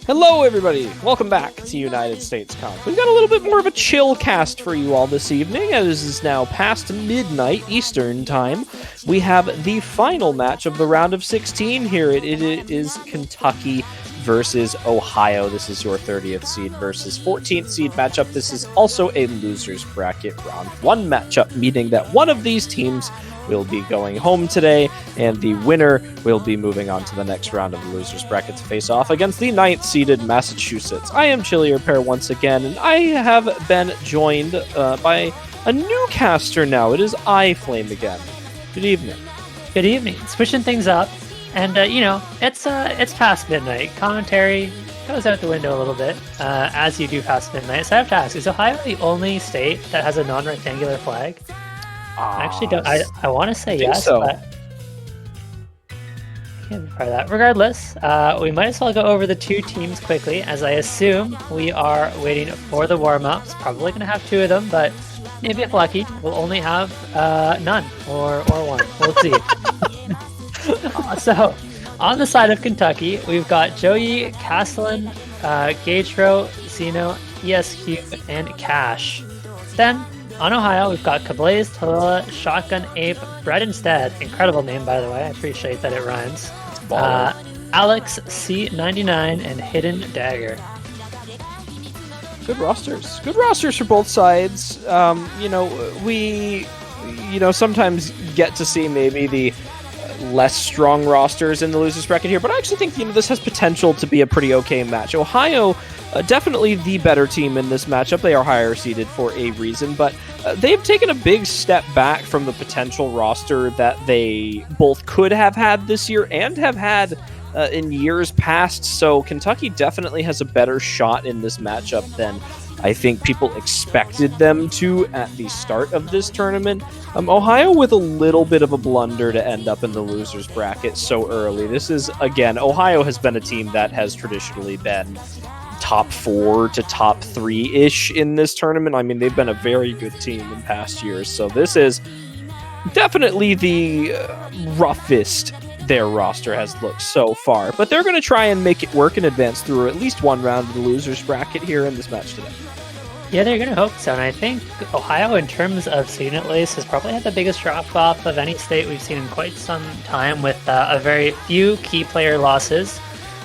Hello, everybody. Welcome back to United States Conf. We've got a little bit more of a chill cast for you all this evening, as it is now past midnight Eastern Time. We have the final match of the round of 16 here. It is Kentucky versus Ohio. This is your 30th seed versus 14th seed matchup. This is also a loser's bracket round 1 matchup, meaning that one of these teams will be going home today, and the winner will be moving on to the next round of the loser's bracket to face off against the 9th-seeded Massachusetts. I am Chili Repair once again, and I have been joined by a new caster now. It is iFlame again. Good evening. Good evening. Switching things up, and it's past midnight. Commentary goes out the window a little bit as you do past midnight. So I have to ask: is Ohio the only state that has a non-rectangular flag? I actually don't. I want to say yes, so. But I can't be part of that. Regardless, we might as well go over the two teams quickly, as I assume we are waiting for the warm-ups. Probably going to have 2 of them, but maybe if lucky, we'll only have none or 1. We'll see. So, on the side of Kentucky, we've got Joey, Castellan, Gatro, Zeno, ESQ, and Cash. Then, on Ohio, we've got Kablaze, Tallulah, Shotgun Ape, Bread Instead. Incredible name, by the way. I appreciate that it rhymes. Alex, C99, and Hidden Dagger. Good rosters. Good rosters for both sides. We sometimes get to see maybe the less strong rosters in the losers bracket here, but I actually think this has potential to be a pretty okay match. Ohio, definitely the better team in this matchup. They are higher seeded for a reason, but they've taken a big step back from the potential roster that they both could have had this year and have had in years past. So Kentucky definitely has a better shot in this matchup than I think people expected them to at the start of this tournament. Ohio with a little bit of a blunder to end up in the losers bracket so early. This is, again, Ohio has been a team that has traditionally been top 4 to top 3-ish in this tournament. I mean, they've been a very good team in past years. So this is definitely the roughest their roster has looked so far. But they're going to try and make it work and advance through at least one round of the losers bracket here in this match today. Yeah, they're going to hope so. And I think Ohio, in terms of seed at least, has probably had the biggest drop-off of any state we've seen in quite some time, with a very few key player losses.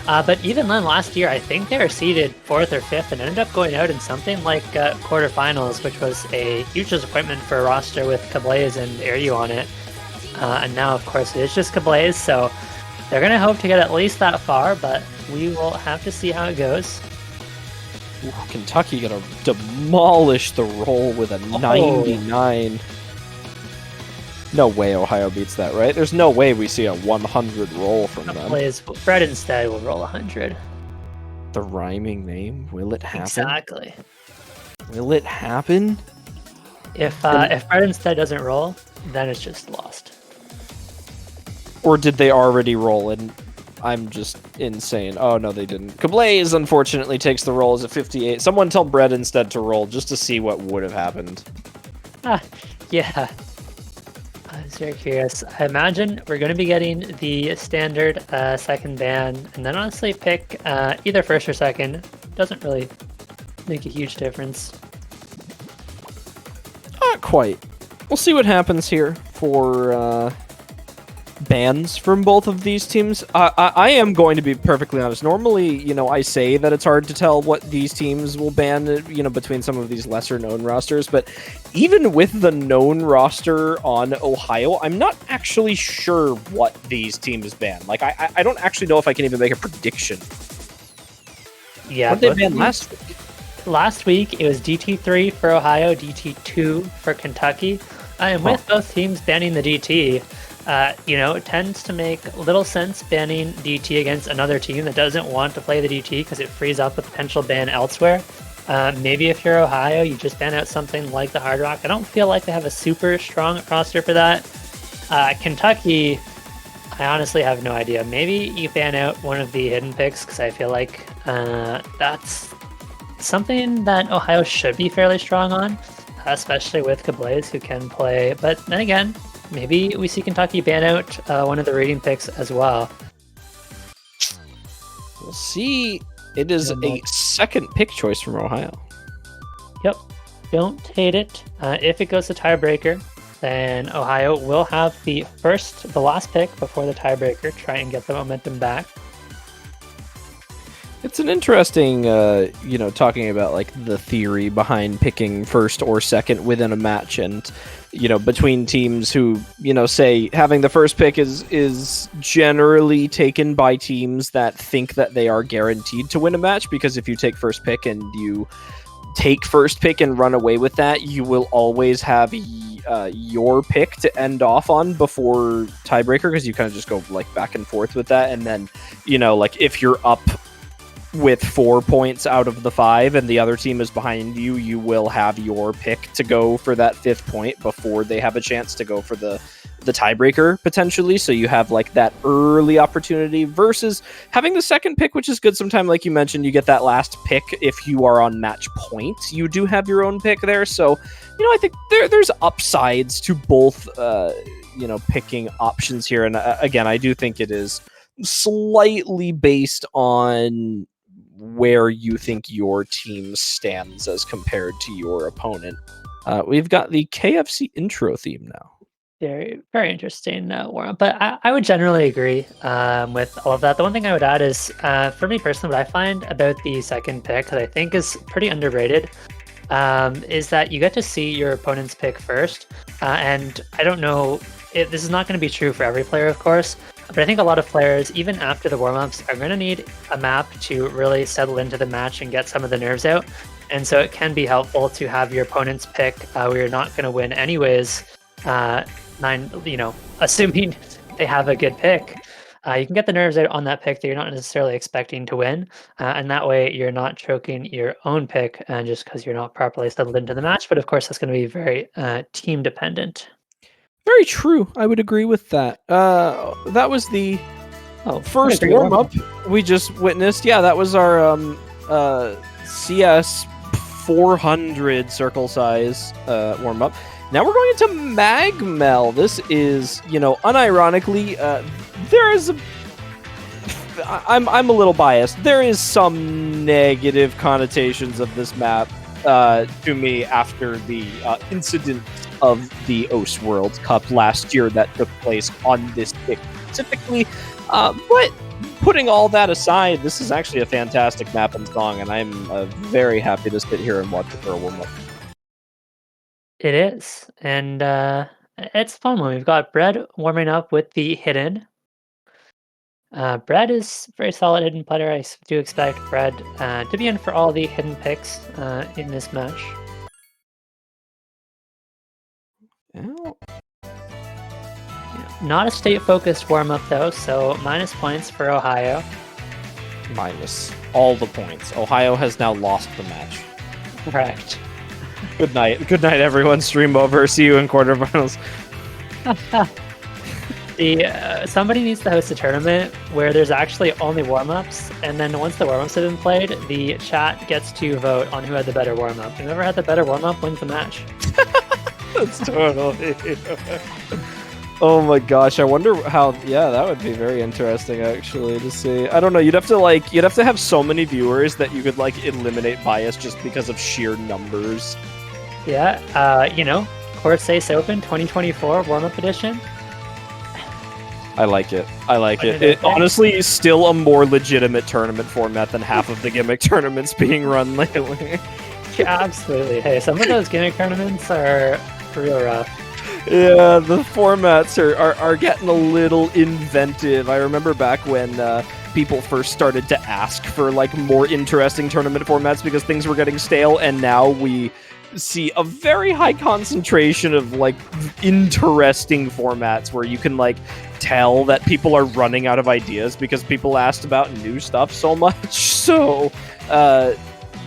But even then, last year, I think they were seeded 4th or 5th and ended up going out in something like quarterfinals, which was a huge disappointment for a roster with Kablaze and Airyu on it. And now, of course, it is just Kablaze, so they're going to hope to get at least that far, but we will have to see how it goes. Ooh, Kentucky going to demolish the roll with a 99. No way Ohio beats that, right? There's no way we see a 100 roll from them. Bread Instead will roll 100. The rhyming name, will it happen? Exactly. Will it happen? If Bread Instead doesn't roll, then it's just lost. Or did they already roll and I'm just insane? Oh, no, they didn't. Kablaze, unfortunately, takes the rolls at 58. Someone tell Bread Instead to roll just to see what would have happened. Yeah. I was very curious. I imagine we're going to be getting the standard second ban, and then honestly pick either first or second. Doesn't really make a huge difference. Not quite. We'll see what happens here for bans from both of these teams. I am going to be perfectly honest. Normally, I say that it's hard to tell what these teams will ban, between some of these lesser known rosters, but even with the known roster on Ohio, I'm not actually sure what these teams ban. Like, I don't actually know if I can even make a prediction. Yeah. What did they ban last week? Last week, it was DT3 for Ohio, DT2 for Kentucky. And with both teams banning the DT, it tends to make little sense banning DT against another team that doesn't want to play the DT because it frees up a potential ban elsewhere. Maybe if you're Ohio, you just ban out something like the Hard Rock. I don't feel like they have a super strong roster for that. Kentucky, I honestly have no idea. Maybe you ban out one of the hidden picks because I feel like that's something that Ohio should be fairly strong on, especially with Kablaze, who can play. But then again, maybe we see Kentucky ban out one of the rating picks as well. We'll see. It is a second pick choice from Ohio. Yep. Don't hate it. If it goes to tiebreaker, then Ohio will have the last pick before the tiebreaker. Try and get the momentum back. It's an interesting, talking about like the theory behind picking first or second within a match, and between teams who say having the first pick is generally taken by teams that think that they are guaranteed to win a match, because if you take first pick and you take first pick and run away with that, you will always have your pick to end off on before tiebreaker, because you kind of just go like back and forth with that, and then like if you're up with 4 points out of the 5 and the other team is behind you, you will have your pick to go for that 5th point before they have a chance to go for the tiebreaker potentially. So you have like that early opportunity versus having the second pick, which is good sometimes. Like you mentioned, you get that last pick if you are on match point. You do have your own pick there. So, I think there's upsides to both, picking options here. And again, I do think it is slightly based on where you think your team stands as compared to your opponent. We've got the KFC intro theme now. Very, very interesting warm-up, but I would generally agree with all of that. The one thing I would add is, for me personally, what I find about the second pick that I think is pretty underrated is that you get to see your opponent's pick first. And I don't know, this is not going to be true for every player, of course, but I think a lot of players, even after the warm-ups, are going to need a map to really settle into the match and get some of the nerves out. And so it can be helpful to have your opponent's pick where you're not going to win anyways, assuming they have a good pick. You can get the nerves out on that pick that you're not necessarily expecting to win. And that way you're not choking your own pick just because you're not properly settled into the match. But of course, that's going to be very team dependent. Very true. I would agree with that. That was the first warm-up we just witnessed. Yeah, that was our CS 400 circle size warm-up. Now we're going into Magmel. This is, unironically, there is I'm a little biased. There is some negative connotations of this map to me after the incident of the OS World Cup last year that took place on this pick specifically. But putting all that aside, this is actually a fantastic map and song, and I'm very happy to sit here and watch it for a warm-up. It is, and it's a fun one. We've got Bread warming up with the Hidden. Bread is very solid hidden player. I do expect Bread to be in for all the hidden picks in this match. Ow. Not a state-focused warm-up though, so minus points for Ohio. Minus all the points. Ohio has now lost the match. Correct. Good night. Good night, everyone. Stream over. See you in quarterfinals. Somebody needs to host a tournament where there's actually only warm-ups, and then once the warm-ups have been played, the chat gets to vote on who had the better warm-up. Whoever had the better warm-up wins the match. That's totally... Oh my gosh, I wonder how... Yeah, that would be very interesting, actually, to see. I don't know, you'd have to have so many viewers that you could, eliminate bias just because of sheer numbers. Yeah, Court Ace Open 2024 warm-up edition. I like it. It honestly is still a more legitimate tournament format than half of the gimmick tournaments being run lately. Yeah, absolutely. Hey, some of those gimmick tournaments are real rough. Yeah, the formats are getting a little inventive. I remember back when people first started to ask for more interesting tournament formats because things were getting stale, and now we see a very high concentration of interesting formats where you can tell that people are running out of ideas because people asked about new stuff so much. So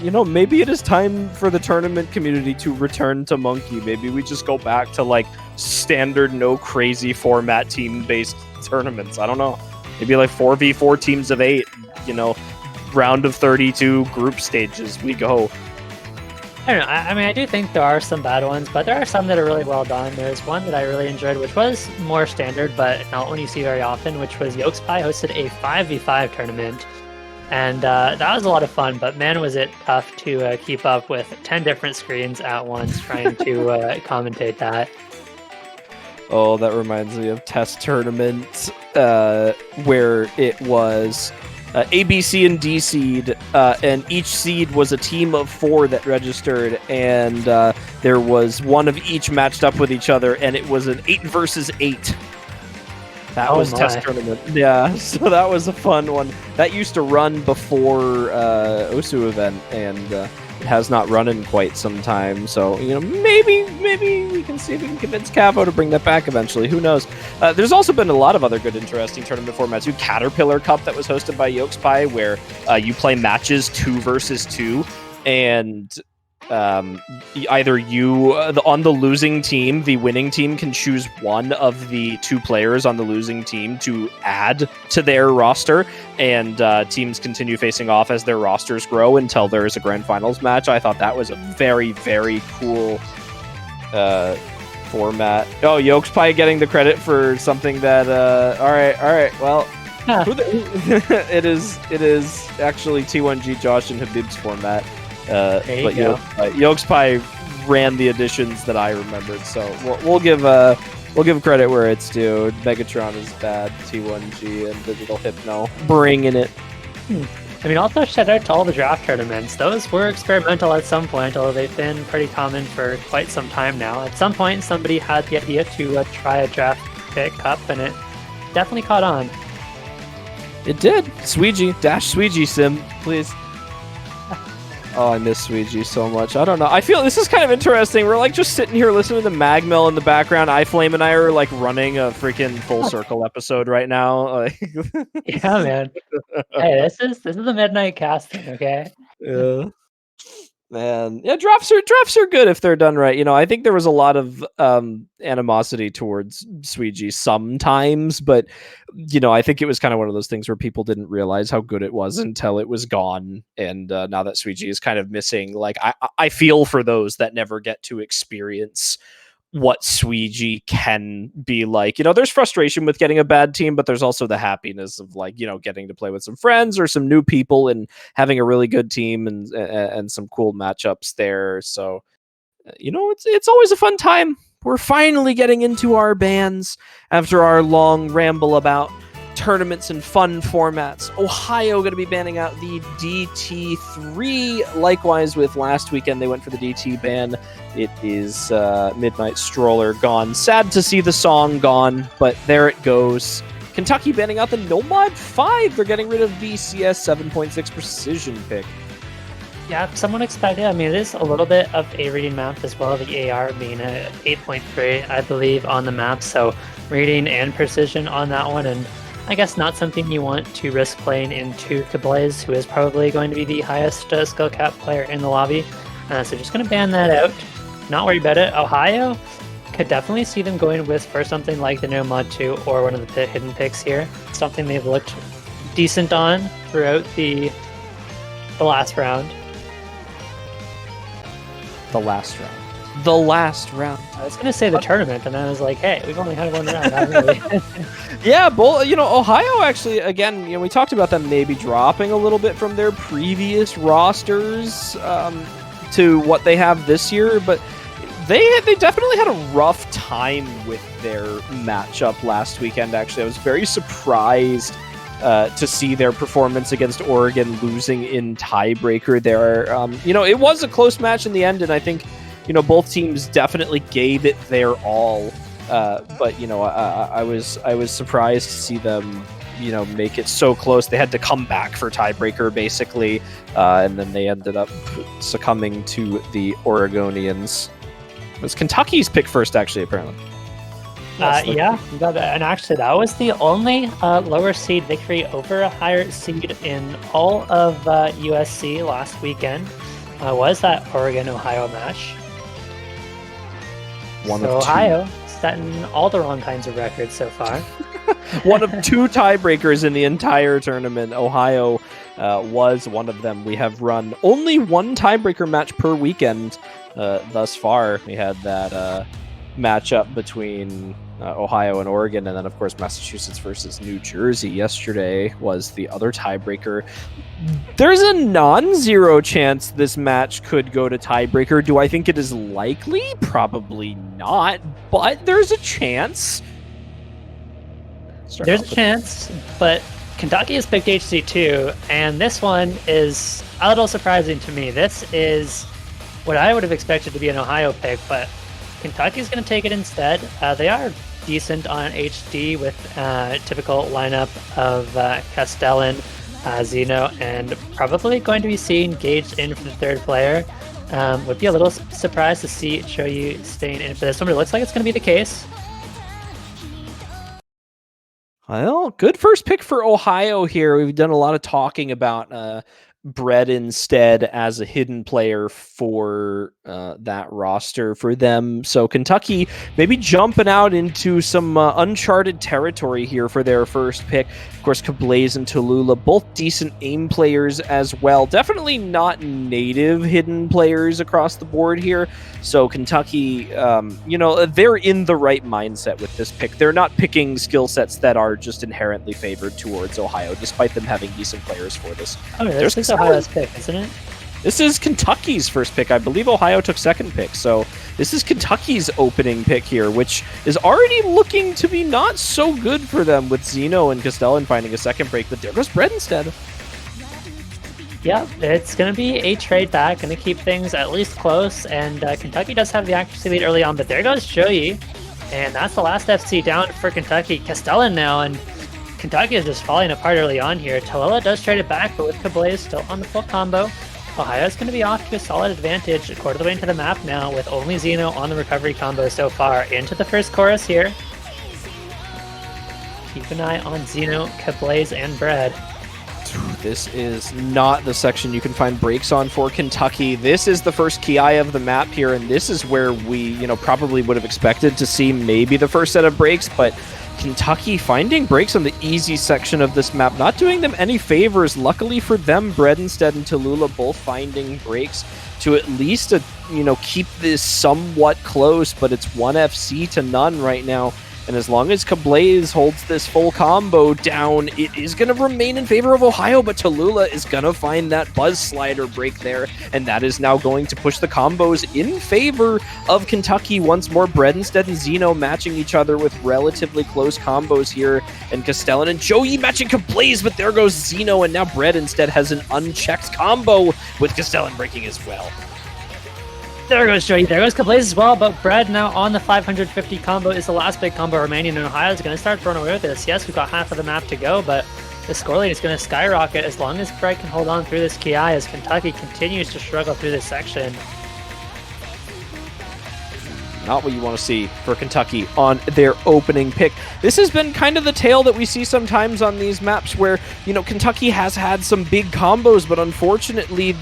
maybe it is time for the tournament community to return to Monkey. Maybe we just go back to standard no crazy format team based tournaments. I don't know, maybe 4v4 teams of 8, round of 32 group stages, we go. I don't know. I mean, I do think there are some bad ones, but there are some that are really well done. There's one that I really enjoyed, which was more standard, but not one you see very often, which was Yolks Pie hosted a 5v5 tournament And that was a lot of fun, but man, was it tough to keep up with 10 different screens at once trying to commentate that. Oh, that reminds me of test tournaments where it was A, B, C, and D seed, and each seed was a team of 4 that registered, and there was one of each matched up with each other, and it was an 8 versus 8. That was test tournament. Yeah, so that was a fun one. That used to run before Osu event, and it has not run in quite some time. So, maybe we can see if we can convince Cavo to bring that back eventually. Who knows? There's also been a lot of other good, interesting tournament formats. Caterpillar Cup that was hosted by Yolkspie, where you play matches 2 versus 2, and either you on the losing team, the winning team can choose one of the 2 players on the losing team to add to their roster, and teams continue facing off as their rosters grow until there is a grand finals match. I thought that was a very, very cool format. Oh, Yolkspie getting the credit for something that all right, well, it is actually T1G Josh and Habib's format. But Yolkspie ran the additions that I remembered, so we'll give credit where it's due. Megatron is bad, T1G and Digital Hypno bringing it. I mean, also shout out to all the draft tournaments. Those were experimental at some point, although they've been pretty common for quite some time now. At some point, somebody had the idea to try a draft pick cup, and it definitely caught on. It did. Sweegie, dash Sweegie sim, please. Oh, I miss Sweegie so much. I don't know. I feel this is kind of interesting. We're like just sitting here listening to Magmel in the background. iFlame and I are like running a freaking Full Circle episode right now. Yeah, man. Hey, this is the midnight casting, okay? Yeah. Man, yeah, drafts are good if they're done right. I think there was a lot of animosity towards Sweegie sometimes, but I think it was kind of one of those things where people didn't realize how good it was until it was gone. And now that Sweegie is kind of missing, like I feel for those that never get to experience what Sweegie can be like. There's frustration with getting a bad team, but there's also the happiness of getting to play with some friends or some new people and having a really good team and some cool matchups there. So, it's always a fun time. We're finally getting into our bans after our long ramble about tournaments and fun formats. Ohio going to be banning out the DT3. Likewise with last weekend, they went for the DT ban. It is Midnight Stroller gone. Sad to see the song gone, but there it goes. Kentucky banning out the Nomad 5. They're getting rid of the CS 7.6 precision pick. Yeah, somewhat expected. I mean, it is a little bit of a reading map as well, the AR being a 8.3, I believe, on the map. So reading and precision on that one, and I guess not something you want to risk playing into Kablaze, who is probably going to be the highest skill cap player in the lobby. So just going to ban that out. Not worried about it. Ohio, could definitely see them going with for something like the Nomad 2 or one of the hidden picks here. Something they've looked decent on throughout the last round. The last round. I was going to say the tournament, and I was like, hey, we've only had one round, haven't we? Yeah, Ohio actually, again, we talked about them maybe dropping a little bit from their previous rosters to what they have this year, but they definitely had a rough time with their matchup last weekend, actually. I was very surprised to see their performance against Oregon losing in tiebreaker there. It was a close match in the end, and I think both teams definitely gave it their all. But I was surprised to see them make it so close. They had to come back for tiebreaker basically, and then they ended up succumbing to the Oregonians. It was Kentucky's pick first, actually, apparently. Yeah, and actually that was the only lower seed victory over a higher seed in all of USC last weekend. Was that Oregon-Ohio match. Ohio setting all the wrong kinds of records so far. One of 2 tiebreakers in the entire tournament. Ohio was one of them. We have run only 1 tiebreaker match per weekend thus far. We had that matchup between Ohio and Oregon, and then of course Massachusetts versus New Jersey yesterday was the other tiebreaker. There's a non-zero chance this match could go to tiebreaker. Do I think it is likely? Probably not, but there's a chance. There's a chance, but Kentucky has picked HC2, and this one is a little surprising to me. This is what I would have expected to be an Ohio pick, but Kentucky's going to take it instead. They are decent on HD with typical lineup of Castellan, Zeno, and probably going to be seeing Gage in for the third player. Would be a little surprised to see Shoyu staying in for this one, but it looks like it's going to be the case. Well, good first pick for Ohio here. We've done a lot of talking about Brett instead as a hidden player for that roster for them. So Kentucky maybe jumping out into some uncharted territory here for their first pick. Of course, Cablaze and Tallulah, both decent aim players as well. Definitely not native hidden players across the board here. So Kentucky, they're in the right mindset with this pick. They're not picking skill sets that are just inherently favored towards Ohio, despite them having decent players for this. Oh, this is Ohio's pick, isn't it? This is Kentucky's first pick. I believe Ohio took second pick. So this is Kentucky's opening pick here, which is already looking to be not so good for them with Zeno and Castellan finding a second break. But there goes Brett instead. Yeah, it's going to be a trade back, going to keep things at least close, and Kentucky does have the accuracy lead early on, but there goes Shoyi, and that's the last FC down for Kentucky. Castellan now, and Kentucky is just falling apart early on here. Tallulah does trade it back, but with Cablaze still on the full combo, Ohio's going to be off to a solid advantage, a quarter of the way into the map now, with only Zeno on the recovery combo so far. Into the first chorus here. Keep an eye on Zeno, Cablaze, and Brad. This is not the section you can find breaks on for Kentucky. This is the first key eye of the map here, and this is where we, probably would have expected to see maybe the first set of breaks, but Kentucky finding breaks on the easy section of this map, not doing them any favors. Luckily for them, Bredenstedt and Tallulah both finding breaks to at least, keep this somewhat close, but it's 1 FC to none right now. And as long as Cablaze holds this full combo down, it is going to remain in favor of Ohio, but Tallulah is going to find that Buzz Slider break there, and that is now going to push the combos in favor of Kentucky once more. Bredenstedt and Zeno matching each other with relatively close combos here, and Castellan and Joey matching Cablaze, but there goes Zeno, and now Bredenstedt has an unchecked combo with Castellan breaking as well. There goes Joey, there goes Cablaze as well, but Brad now on the 550 combo is the last big combo remaining, and Ohio is going to start throwing away with this. Yes, we've got half of the map to go, but the score lead is going to skyrocket as long as Brad can hold on through this KI as Kentucky continues to struggle through this section. Not what you want to see for Kentucky on their opening pick. This has been kind of the tale that we see sometimes on these maps where, Kentucky has had some big combos, but unfortunately,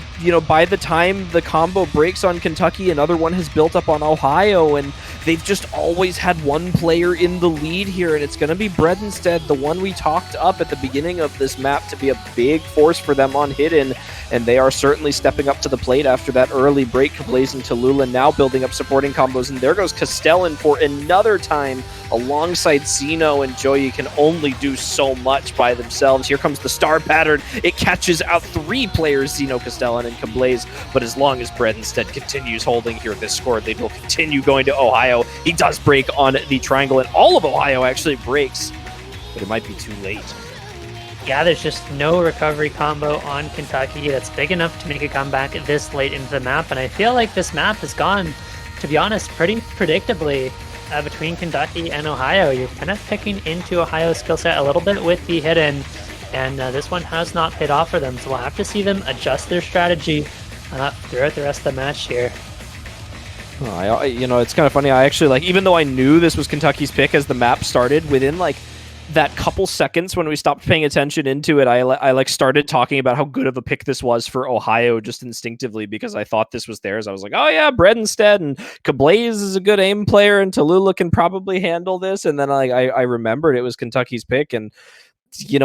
by the time the combo breaks on Kentucky, another one has built up on Ohio, and they've just always had one player in the lead here, and it's going to be Bredenstedt, the one we talked up at the beginning of this map, to be a big force for them on Hidden, and they are certainly stepping up to the plate after that early break. Cablaze and Tallulah now building up supporting combos, and there goes Castellan for another time alongside Zeno and Joey. Can only do so much by themselves. Here comes the star pattern. It catches out 3 players, Zeno, Castellan, and Cablaze, but as long as Bredenstedt continues holding here, this score lead will continue going to Ohio. He does break on the triangle, and all of Ohio actually breaks, but it might be too late. Yeah, there's just no recovery combo on Kentucky that's big enough to make a comeback this late into the map, and I feel like this map has gone, to be honest, pretty predictably between Kentucky and Ohio. You're kind of picking into Ohio's skill set a little bit with the Hidden, and this one has not paid off for them, so we'll have to see them adjust their strategy throughout the rest of the match here. It's kind of funny. I actually, even though I knew this was Kentucky's pick as the map started, within, that couple seconds when we stopped paying attention into it, I started talking about how good of a pick this was for Ohio just instinctively because I thought this was theirs. I was like, oh yeah, Bredenstedt and Cablaze is a good aim player and Tallulah can probably handle this. And then I remembered it was Kentucky's pick, and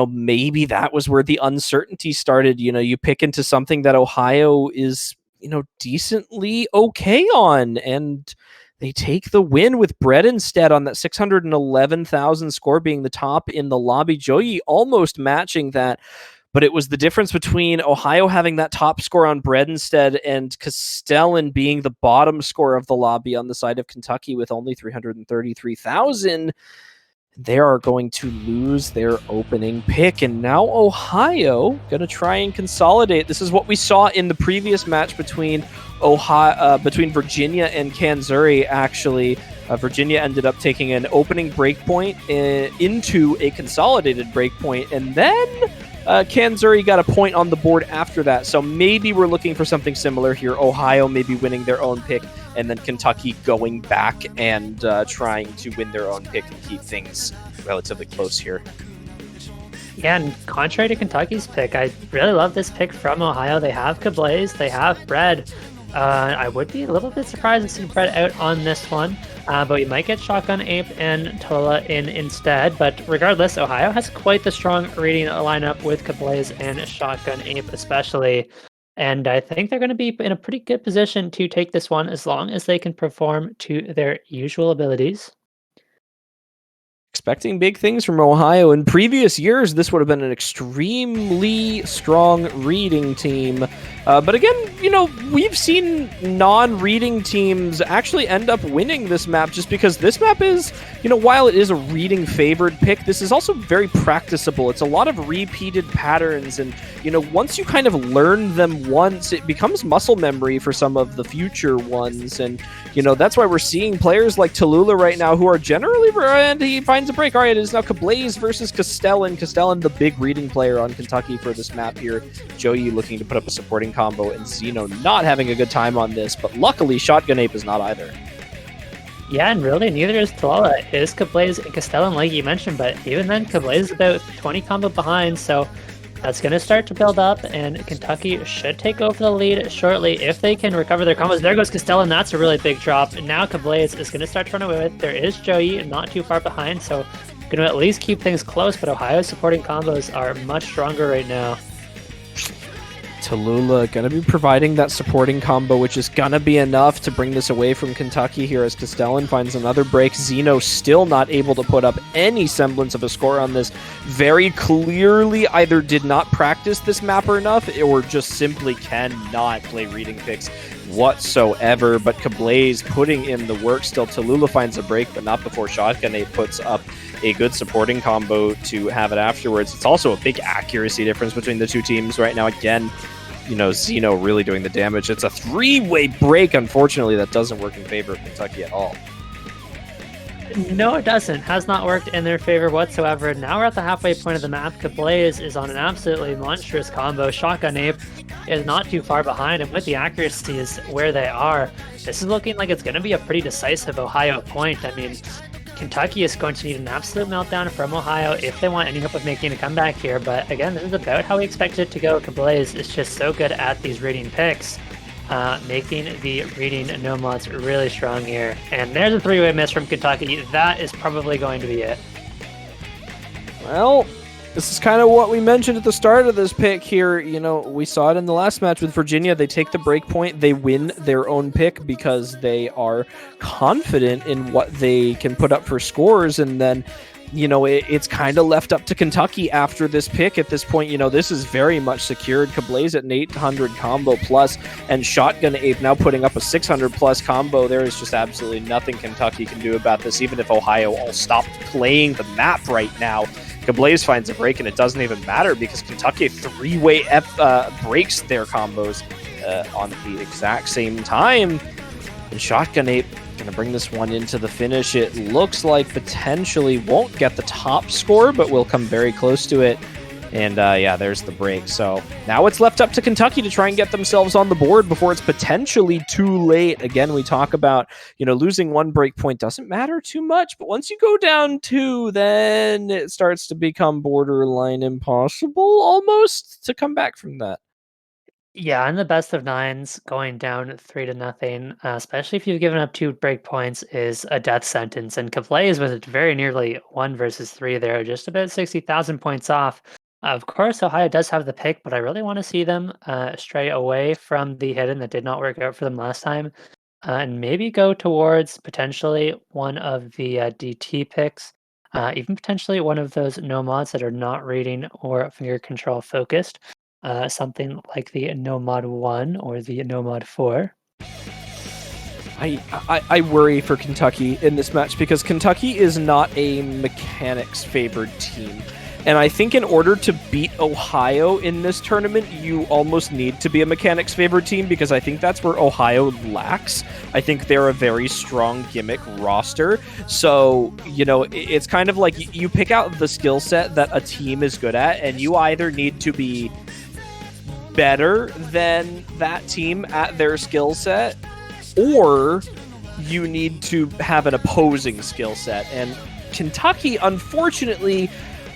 maybe that was where the uncertainty started. You pick into something that Ohio is, decently okay on, and they take the win with Bread instead on that 611,000 score, being the top in the lobby. Joey almost matching that, but it was the difference between Ohio having that top score on Bread instead and Castellan being the bottom score of the lobby on the side of Kentucky with only 333,000. They are going to lose their opening pick, and now Ohio going to try and consolidate. This is what we saw in the previous match between Virginia and Kanzuri. Actually, Virginia ended up taking an opening breakpoint into a consolidated breakpoint, and then Kanzuri got a point on the board after that. So maybe we're looking for something similar here. Ohio maybe winning their own pick, and then Kentucky going back and trying to win their own pick and keep things relatively close here. Yeah, and contrary to Kentucky's pick, I really love this pick from Ohio. They have Kablaze, they have Bread. I would be a little bit surprised to see Bread out on this one, but we might get Shotgun Ape and Tola in instead. But regardless, Ohio has quite the strong reading lineup with Kablaze and Shotgun Ape especially. And I think they're going to be in a pretty good position to take this one as long as they can perform to their usual abilities. Expecting big things from Ohio. In previous years, this would have been an extremely strong reading team. But again, we've seen non-reading teams actually end up winning this map just because this map is, while it is a reading favored pick, this is also very practicable. It's a lot of repeated patterns. And, once you kind of learn them once, it becomes muscle memory for some of the future ones. And, that's why we're seeing players like Tallulah right now who are generally, and he finds a break. All right, it is now Kablaze versus Castellan. Castellan, the big reading player on Kentucky for this map here. Joey looking to put up a supporting combo, and Zeno not having a good time on this, but luckily Shotgun Ape is not either. Yeah, and really neither is Tallulah. It is Kablaze and Castellan, like you mentioned, but even then, Kablaze is about 20 combo behind, so that's going to start to build up, and Kentucky should take over the lead shortly if they can recover their combos. There goes Castellan. That's a really big drop. And now Kablaze is going to start to run away with it. There is Joey not too far behind, so going to at least keep things close, but Ohio's supporting combos are much stronger right now. Tallulah going to be providing that supporting combo, which is going to be enough to bring this away from Kentucky here as Castellan finds another break. Zeno still not able to put up any semblance of a score on this. Very clearly either did not practice this mapper enough or just simply cannot play reading picks whatsoever. But Kablaze putting in the work still. Tallulah finds a break, but not before Shotgun Ape puts up a good supporting combo to have it afterwards. It's also a big accuracy difference between the two teams right now. Again, Zeno really doing the damage. It's a three-way break. Unfortunately, that doesn't work in favor of Kentucky at all. No, it doesn't. Has not worked in their favor whatsoever. Now we're at the halfway point of the map. Kablaze is on an absolutely monstrous combo. Shotgun Ape is not too far behind, and with the accuracies where they are, this is looking like it's going to be a pretty decisive Ohio point. I mean, Kentucky is going to need an absolute meltdown from Ohio if they want any hope of making a comeback here. But again, this is about how we expect it to go. Kablaze is just so good at these reading picks, making the reading nomads really strong here. And there's a three-way miss from Kentucky. That is probably going to be it. Well, this is kind of what we mentioned at the start of this pick here. We saw it in the last match with Virginia. They take the break point. They win their own pick because they are confident in what they can put up for scores. And then, it's kind of left up to Kentucky after this pick. At this point, this is very much secured. Kablaze at an 800 combo plus, and Shotgun Ape now putting up a 600 plus combo. There is just absolutely nothing Kentucky can do about this, even if Ohio all stopped playing the map right now. Kablaze finds a break, and it doesn't even matter because Kentucky three-way breaks their combos on the exact same time. And Shotgun Ape going to bring this one into the finish. It looks like potentially won't get the top score, but will come very close to it. And yeah, there's the break. So now it's left up to Kentucky to try and get themselves on the board before it's potentially too late. Again, we talk about, losing one break point doesn't matter too much, but once you go down two, then it starts to become borderline impossible almost to come back from that. Yeah, in the best of nines, going down 3-0, especially if you've given up 2 breakpoints, is a death sentence. And Kablaze was very nearly 1 versus 3 there, just about 60,000 points off. Of course, Ohio does have the pick, but I really want to see them stray away from the hidden that did not work out for them last time. and maybe go towards potentially one of the DT picks, even potentially one of those no mods that are not rating or finger control focused, something like the no mod 1 or the no mod 4. I worry for Kentucky in this match because Kentucky is not a mechanics favored team. And I think in order to beat Ohio in this tournament, you almost need to be a mechanics favored team because I think that's where Ohio lacks. I think they're a very strong gimmick roster. So, you know, it's kind of like you pick out the skill set that a team is good at, and you either need to be better than that team at their skill set, or you need to have an opposing skill set. And Kentucky, unfortunately,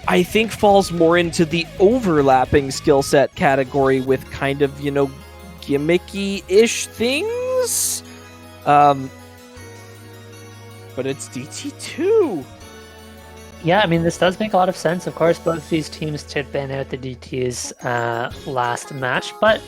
I think falls more into the overlapping skill set category with kind of, you know, gimmicky-ish things. But it's DT2. Yeah, I mean, this does make a lot of sense. Of course, both these teams did ban out the DT's last match, but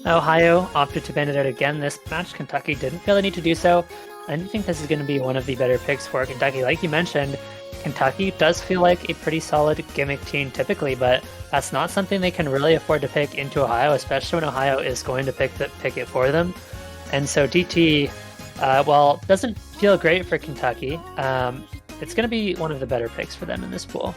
Ohio opted to ban it out again this match. Kentucky didn't feel the need to do so. I think this is going to be one of the better picks for Kentucky. Like you mentioned, Kentucky does feel like a pretty solid gimmick team typically, but that's not something they can really afford to pick into Ohio, especially when Ohio is going to pick it for them. And so DT, well, doesn't feel great for Kentucky. It's going to be one of the better picks for them in this pool.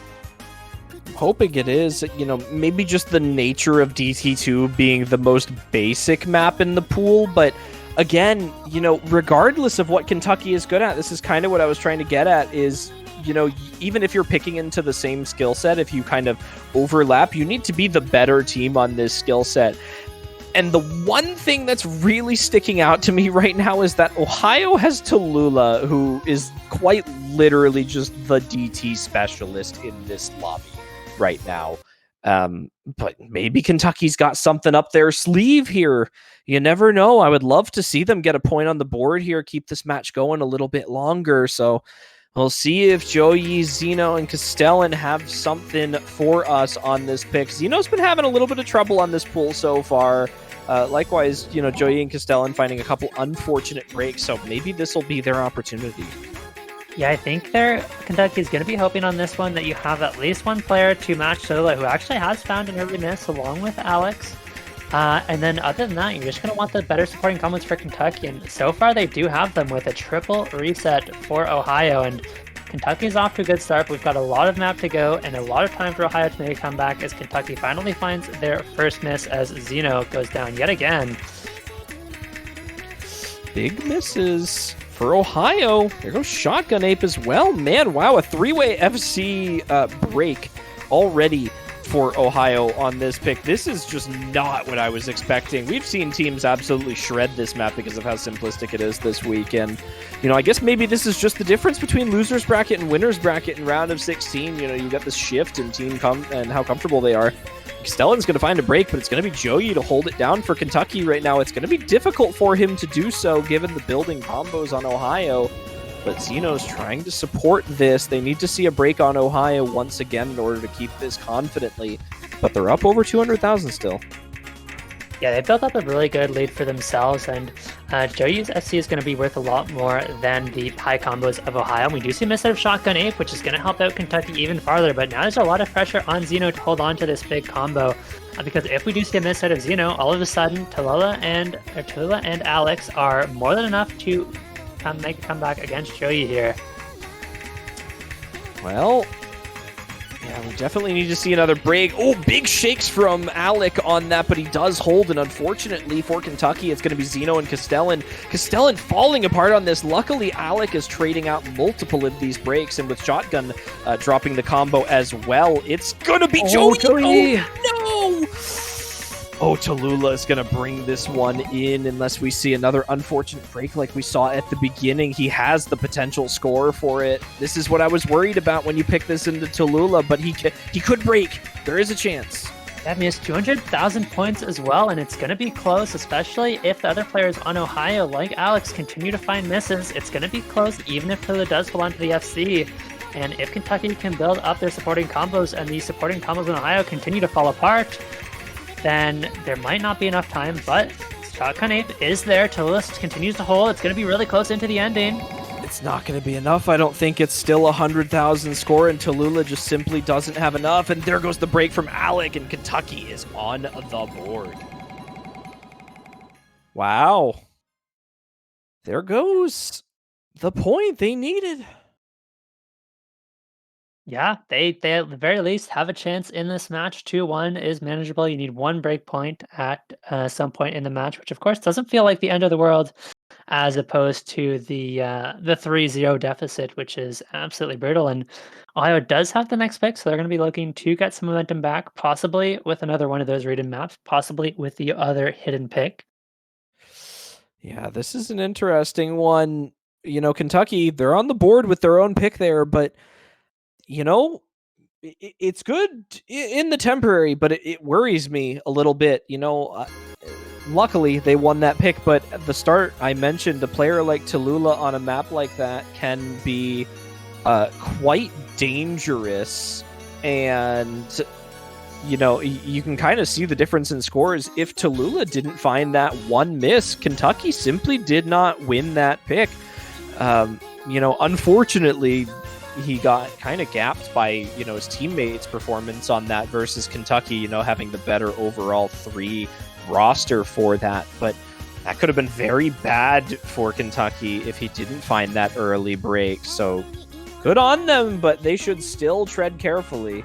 I'm hoping it is, you know, maybe just the nature of DT2 being the most basic map in the pool, but again, you know, regardless of what Kentucky is good at, this is kind of what I was trying to get at is, you know, even if you're picking into the same skill set, if you kind of overlap, you need to be the better team on this skill set. And the one thing that's really sticking out to me right now is that Ohio has Tallulah, who is quite literally just the DT specialist in this lobby right now. But maybe Kentucky's got something up their sleeve here. You never know. I would love to see them get a point on the board here, keep this match going a little bit longer. So we'll see if Joey, Zeno, and Castellan have something for us on this pick. Zeno's been having a little bit of trouble on this pool so far. Likewise, you know, Joey and Castellan finding a couple unfortunate breaks, so maybe this will be their opportunity. Yeah, I think Kentucky's going to be hoping on this one that you have at least one player to match Tallulah, who actually has found an early miss along with Alex. And then other than that, you're just going to want the better supporting combos for Kentucky. And so far, they do have them with a triple reset for Ohio. And Kentucky's off to a good start. We've got a lot of map to go and a lot of time for Ohio to make a comeback as Kentucky finally finds their first miss as Zeno goes down yet again. Big misses for Ohio. There goes Shotgun Ape as well. Man, wow, a three-way FC break already for Ohio on this pick. This is just not what I was expecting. We've seen teams absolutely shred this map because of how simplistic it is this week. And, you know, I guess maybe this is just the difference between loser's bracket and winner's bracket in round of 16. You know, you got this shift in team and how comfortable they are. Castellan's going to find a break, but it's going to be Joey to hold it down for Kentucky right now. It's going to be difficult for him to do so given the building combos on Ohio. But Zeno's trying to support this. They need to see a break on Ohio once again in order to keep this confidently. But they're up over 200,000 still. Yeah, they built up a really good lead for themselves, and Joey's FC is going to be worth a lot more than the high combos of Ohio. We do see a miss out of Shotgun Ape, which is going to help out Kentucky even farther, but now there's a lot of pressure on Zeno to hold on to this big combo, because if we do see a miss out of Zeno, all of a sudden Tallulah and Alex are more than enough to make a comeback against Joey here. Well, yeah, we definitely need to see another break. Oh, big shakes from Alec on that, but he does hold, and unfortunately for Kentucky, it's going to be Zeno and Castellan. Castellan falling apart on this. Luckily, Alec is trading out multiple of these breaks, and with Shotgun dropping the combo as well, it's going to be Joey. Oh, no! Oh, Tallulah is going to bring this one in unless we see another unfortunate break like we saw at the beginning. He has the potential score for it. This is what I was worried about when you pick this into Tallulah, but he could break. There is a chance. That means 200,000 points as well, and it's going to be close, especially if the other players on Ohio, like Alex, continue to find misses. It's going to be close even if Tallulah does hold on to the FC. And if Kentucky can build up their supporting combos and these supporting combos in Ohio continue to fall apart, then there might not be enough time, but Shotgun Ape is there. Tallulah continues to hold. It's going to be really close into the ending. It's not going to be enough. I don't think it's still 100,000 score, and Tallulah just simply doesn't have enough. And there goes the break from Alec, and Kentucky is on the board. Wow. There goes the point they needed. Yeah, they at the very least have a chance in this match. 2-1 is manageable. You need one break point at some point in the match, which of course doesn't feel like the end of the world, as opposed to the 3-0 deficit, which is absolutely brutal. And Ohio does have the next pick, so they're going to be looking to get some momentum back, possibly with another one of those read-in maps, possibly with the other hidden pick. Yeah, this is an interesting one. You know, Kentucky, they're on the board with their own pick there, but you know, it's good in the temporary, but it worries me a little bit. You know, luckily they won that pick, but at the start I mentioned a player like Tallulah on a map like that can be quite dangerous, and you know, you can kind of see the difference in scores. If Tallulah didn't find that one miss, Kentucky simply did not win that pick. You know, unfortunately, he got kind of gapped by, you know, his teammates' performance on that versus Kentucky, you know, having the better overall 3 roster for that. But that could have been very bad for Kentucky if he didn't find that early break. So good on them, but they should still tread carefully.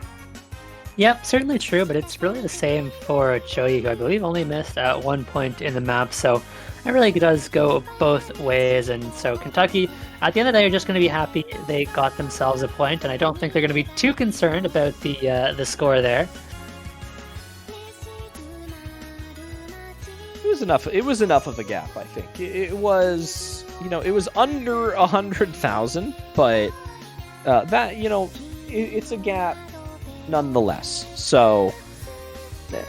Yep, certainly true, but it's really the same for Joey, who I believe only missed at one point in the map. So it really does go both ways. And so Kentucky, at the end of the day, are just going to be happy they got themselves a point, and I don't think they're going to be too concerned about the score there. It was enough of a gap, I think. It was, you know, it was under 100,000, but that, you know, it's a gap nonetheless. So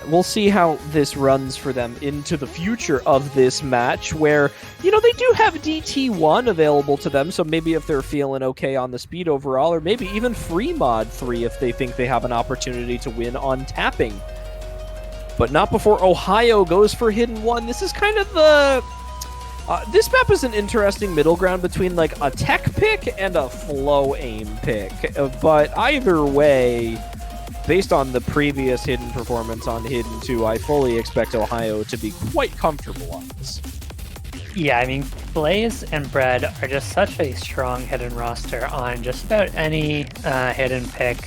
we'll see how this runs for them into the future of this match, where, you know, they do have DT1 available to them, so maybe if they're feeling okay on the speed overall, or maybe even free mod 3 if they think they have an opportunity to win on tapping. But not before Ohio goes for Hidden 1. This is kind of the... this map is an interesting middle ground between, like, a tech pick and a flow aim pick. But either way, based on the previous Hidden performance on Hidden 2, I fully expect Ohio to be quite comfortable on this. Yeah, I mean, Blaze and Bread are just such a strong Hidden roster on just about any Hidden pick.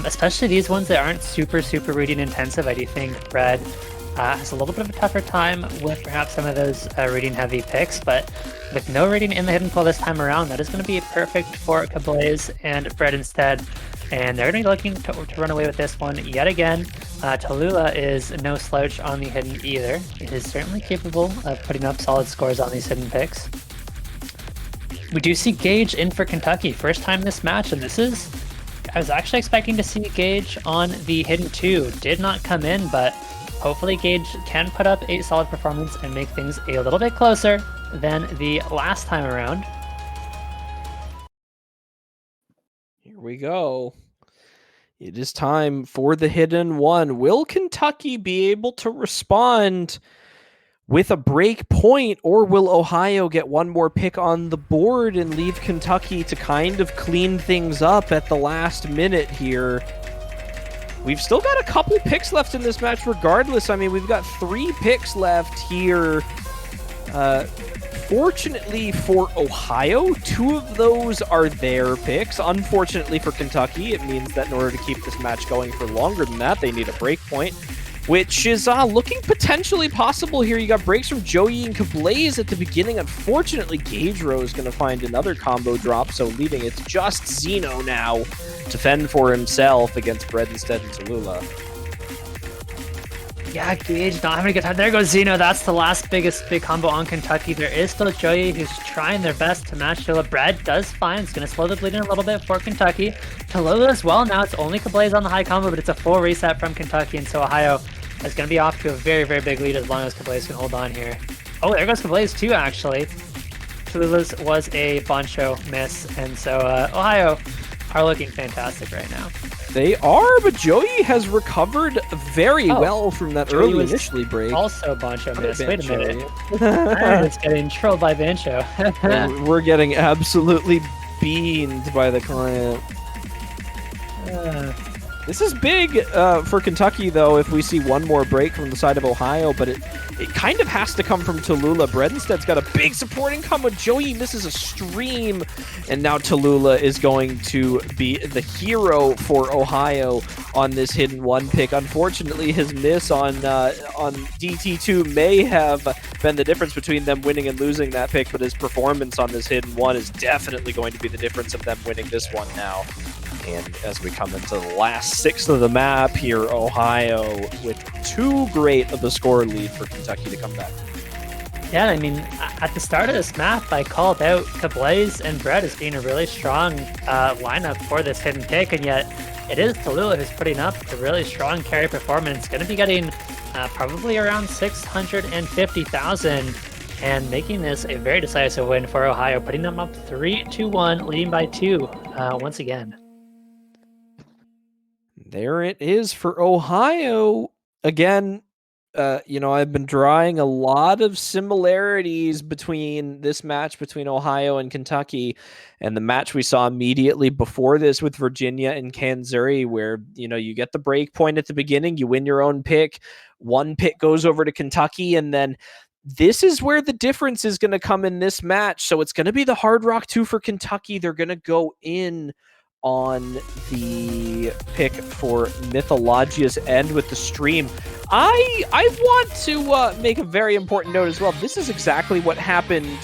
Especially these ones that aren't super reading intensive. I do think Bread has a little bit of a tougher time with perhaps some of those reading heavy picks, but with no reading in the Hidden pool this time around, that is going to be perfect for Blaze and Bread instead. And they're going to be looking to run away with this one yet again. Tallulah is no slouch on the Hidden either. It is certainly capable of putting up solid scores on these Hidden picks. We do see Gage in for Kentucky. First time this match, and this is... I was actually expecting to see Gage on the Hidden 2. Did not come in, but hopefully Gage can put up a solid performance and make things a little bit closer than the last time around. Here we go. It is time for the Hidden 1. Will Kentucky be able to respond with a break point, or will Ohio get one more pick on the board and leave Kentucky to kind of clean things up at the last minute here? We've still got a couple picks left in this match regardless. I mean, we've got 3 picks left here. Fortunately for Ohio, 2 of those are their picks. Unfortunately for Kentucky, it means that in order to keep this match going for longer than that, they need a break point, which is looking potentially possible here. You got breaks from Joey and Kablaze at the beginning. Unfortunately, Gagero is going to find another combo drop, so leaving it just Zeno now to fend for himself against Bread instead and Tallulah. Yeah, Gage not having a good time. There goes Zeno. That's the last big combo on Kentucky. There is still Joey, who's trying their best to match Tallulah. Bread does fine. It's going to slow the bleeding a little bit for Kentucky. Tallulah as well. Now it's only Kablaze on the high combo, but it's a full reset from Kentucky, and so Ohio is going to be off to a very big lead as long as Kablaze can hold on here. Oh, there goes Kablaze too, actually. Tallulah's was a Boncho miss, and so Ohio are looking fantastic right now. They are, but Joey has recovered very well from that Joey early initially break. Also Bancho missed. Wait a minute. I'm just getting trolled by Bancho. We're getting absolutely beamed by the client. This is big for Kentucky, though, if we see one more break from the side of Ohio, but it kind of has to come from Tallulah. Bredensted's got a big supporting combo. Joey misses a stream, and now Tallulah is going to be the hero for Ohio on this hidden one pick. Unfortunately, his miss on DT2 may have been the difference between them winning and losing that pick, but his performance on this hidden one is definitely going to be the difference of them winning this one now. And as we come into the last sixth of the map here, Ohio with too great of a score lead for Kentucky to come back. Yeah, I mean, at the start of this map, I called out Kablaze and Brett as being a really strong lineup for this hidden pick, and yet it is Tallulah who's putting up a really strong carry performance. Going to be getting probably around 650,000 and making this a very decisive win for Ohio, putting them up 3-1, leading by 2 once again. There it is for Ohio. Again, I've been drawing a lot of similarities between this match between Ohio and Kentucky and the match we saw immediately before this with Virginia and Kansas, where, you get the break point at the beginning, you win your own pick, one pick goes over to Kentucky, and then this is where the difference is going to come in this match. So it's going to be the Hard Rock 2 for Kentucky. They're going to go in on the pick for Mythologia's End with the stream. I want to make a very important note as well. This is exactly what happened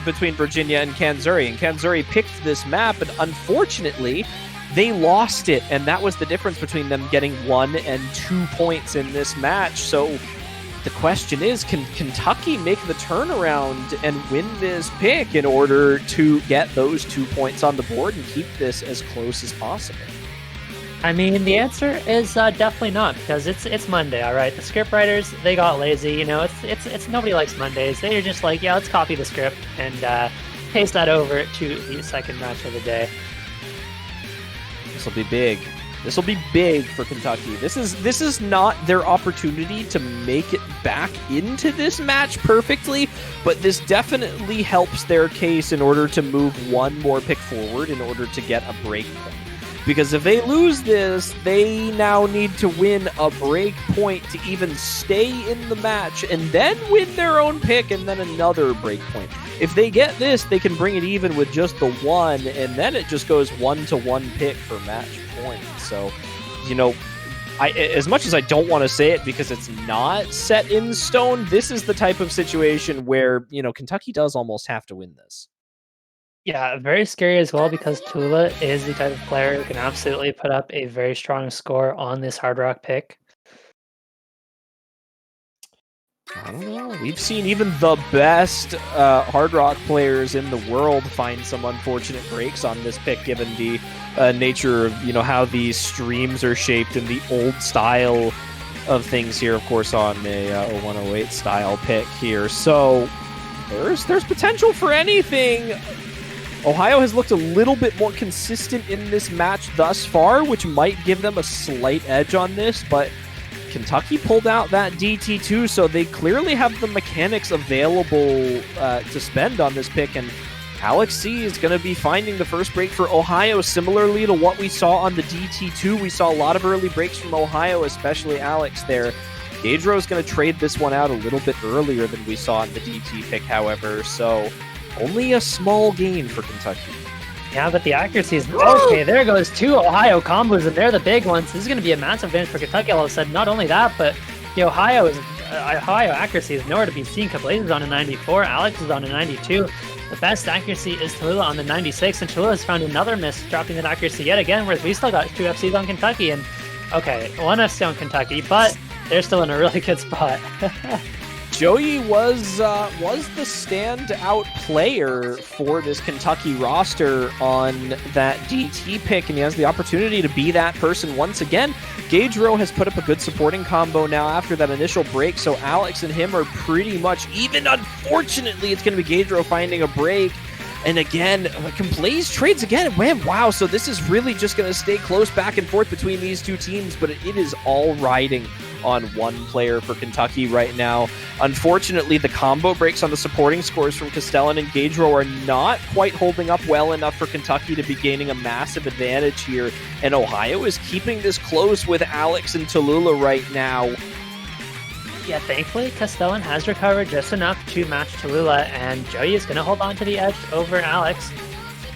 between Virginia and Kansas. And Kansas picked this map, and unfortunately, they lost it. And that was the difference between them getting 1 and 2 points in this match. So the question is, can Kentucky make the turnaround and win this pick in order to get those 2 points on the board and keep this as close as possible? I mean, the answer is definitely not, because it's Monday, all right? The script writers, they got lazy. It's nobody likes Mondays. They're just like, yeah, let's copy the script and paste that over to the second match of the day. This will be big. This will be big for Kentucky. This is not their opportunity to make it back into this match perfectly, but this definitely helps their case in order to move one more pick forward in order to get a break point. Because if they lose this, they now need to win a break point to even stay in the match and then win their own pick and then another break point. If they get this, they can bring it even with just the one, and then it just goes 1-1 pick for match point. So, as much as I don't want to say it because it's not set in stone, this is the type of situation where, Kentucky does almost have to win this. Yeah, very scary as well, because Tallulah is the type of player who can absolutely put up a very strong score on this Hard Rock pick. I don't know. We've seen even the best Hard Rock players in the world find some unfortunate breaks on this pick, given the nature of how these streams are shaped in the old style of things here. Of course, on a 108 style pick here, so there's potential for anything. Ohio has looked a little bit more consistent in this match thus far, which might give them a slight edge on this, but Kentucky pulled out that DT2, so they clearly have the mechanics available to spend on this pick, and Alex C is going to be finding the first break for Ohio, similarly to what we saw on the DT2. We saw a lot of early breaks from Ohio, especially Alex there. Gaedro is going to trade this one out a little bit earlier than we saw in the DT pick, however, so only a small gain for Kentucky. Yeah, but the accuracy is... Okay, there goes 2 Ohio combos, and they're the big ones. This is going to be a massive advantage for Kentucky all of a sudden. Not only that, but the Ohio accuracy is nowhere to be seen. Kablaze is on a 94, Alex is on a 92. The best accuracy is Tallulah on the 96, and Tallulah has found another miss, dropping that accuracy yet again, whereas we still got 2 FCs on Kentucky, and okay, 1 FC on Kentucky, but they're still in a really good spot. Joey was the standout player for this Kentucky roster on that DT pick, and he has the opportunity to be that person once again. Gaedro has put up a good supporting combo now after that initial break, so Alex and him are pretty much even. Unfortunately, it's going to be Gaedro finding a break And again, Blaze trades again. Wow, so this is really just going to stay close back and forth between these two teams, but it is all riding on one player for Kentucky right now. Unfortunately, the combo breaks on the supporting scores from Castellan and Gaedro are not quite holding up well enough for Kentucky to be gaining a massive advantage here, and Ohio is keeping this close with Alex and Tallulah right now. Yeah, thankfully, Castellan has recovered just enough to match Tallulah, and Joey is going to hold on to the edge over Alex.